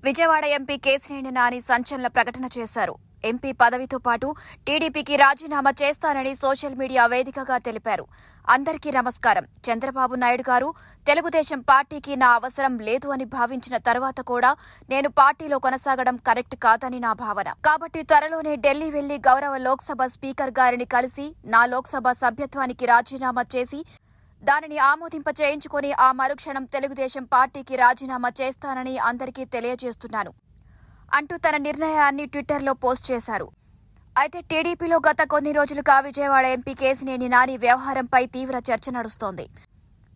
Vijayawada MP Kesineni Nani సంచలన ప్రకటన చేశారు. ఎంపీ పదవితో పాటు టీడీపీకి రాజీనామా చేస్తానని సోషల్ మీడియా వేదికగా తెలిపారు. అందరికీ నమస్కారం. చంద్రబాబు నాయుడు గారు, తెలుగుదేశం పార్టీకి నా అవసరం లేదు అని భావించిన తర్వాత కూడా నేను పార్టీలో కొనసాగడం కరెక్ట్ కాదని నా భావన. కాబట్టి త్వరలోనే ఢిల్లీ వెళ్లి గౌరవ లోక్సభ స్పీకర్ గారిని కలిసి నా లోక్సభ సభ్యత్వానికి రాజీనామా చేసి దానిని ఆమోదింప చేయించుకుని ఆ మరుక్షణం తెలుగుదేశం పార్టీకి రాజీనామా చేస్తానని అందరికీ తెలియజేస్తున్నాను అంటూ తన నిర్ణయాన్ని ట్విట్టర్లో పోస్ట్ చేశారు. అయితే టీడీపీలో గత కొన్ని రోజులుగా విజయవాడ ఎంపీ కేశినేని నాని వ్యవహారంపై తీవ్ర చర్చ నడుస్తోంది.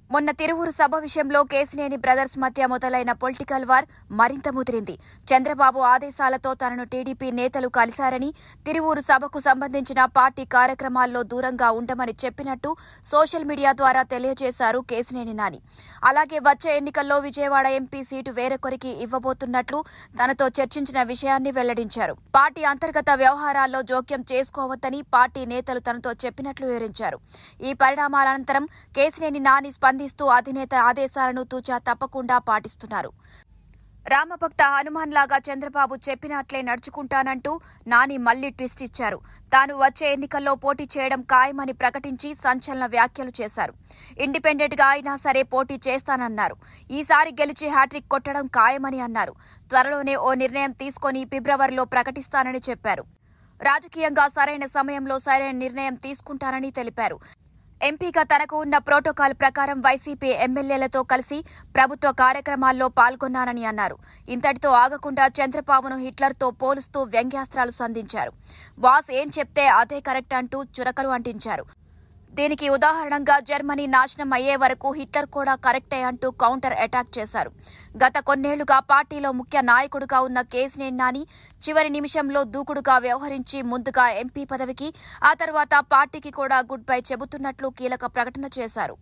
మొన్న తిరువూరు సభ విషయంలో కేశినేని బ్రదర్స్ మధ్య మొదలైన పొలిటికల్ వార్ మరింత ముదిరింది. చంద్రబాబు ఆదేశాలతో తనను టీడీపీ నేతలు కలిశారని, తిరువూరు సభకు సంబంధించిన పార్టీ కార్యక్రమాల్లో దూరంగా ఉండమని చెప్పినట్టు సోషల్ మీడియా ద్వారా తెలియజేశారు కేశినేని నాని. అలాగే వచ్చే ఎన్నికల్లో విజయవాడ ఎంపీ సీటు వేరొకరికి ఇవ్వబోతున్నట్లు తనతో చర్చించిన విషయాన్ని వెల్లడించారు. పార్టీ అంతర్గత వ్యవహారాల్లో జోక్యం చేసుకోవద్దని పార్టీ నేతలు తనతో చెప్పినట్లు వివరించారు. ఈ పరిణామాల అనంతరం కేశినేని నాని స్పందిస్తూ అధినేత ఆదేశాలను తూచా తప్పకుండా పాటిస్తున్నారు. రామభక్త హనుమాన్ లాగా చంద్రబాబు చెప్పినట్లే నడుచుకుంటానంటూ నాని మళ్లీ ట్విస్ట్ ఇచ్చారు. తాను వచ్చే ఎన్నికల్లో పోటీ చేయడం ఖాయమని ప్రకటించి సంచలన వ్యాఖ్యలు చేశారు. ఇండిపెండెంట్ గా అయినా సరే పోటీ చేస్తానన్నారు. ఈసారి గెలిచి హ్యాట్రిక్ కొట్టడం ఖాయమని అన్నారు. త్వరలోనే ఓ నిర్ణయం తీసుకొని ఫిబ్రవరిలో ప్రకటిస్తానని చెప్పారు. రాజకీయంగా సరైన సమయంలో సరైన నిర్ణయం తీసుకుంటానని తెలిపారు. ఎంపీగా తనకు ఉన్న ప్రోటోకాల్ ప్రకారం వైసీపీ ఎమ్మెల్యేలతో కలిసి ప్రభుత్వ కార్యక్రమాల్లో పాల్గొన్నానని అన్నారు. ఇంతటితో ఆగకుండా చంద్రబాబును హిట్లర్తో పోలుస్తూ వ్యంగ్యాస్త్రాలు సంధించారు. బాస్ ఏం చెప్తే అదే కరెక్ట్ అంటూ చురకలు అంటించారు. దీనికి ఉదాహరణగా జర్మనీ నాశనం అయ్యే వరకు హిట్లర్ కూడా కరెక్టే అంటూ కౌంటర్ అటాక్ చేశారు. గత కొన్నేళ్లుగా పార్టీలో ముఖ్య నాయకుడిగా ఉన్న కేశినేని నాని చివరి నిమిషంలో దూకుడుగా వ్యవహరించి ముందుగా ఎంపీ పదవికి, ఆ తర్వాత పార్టీకి కూడా గుడ్ బై చెబుతున్నట్లు కీలక ప్రకటన చేశారు.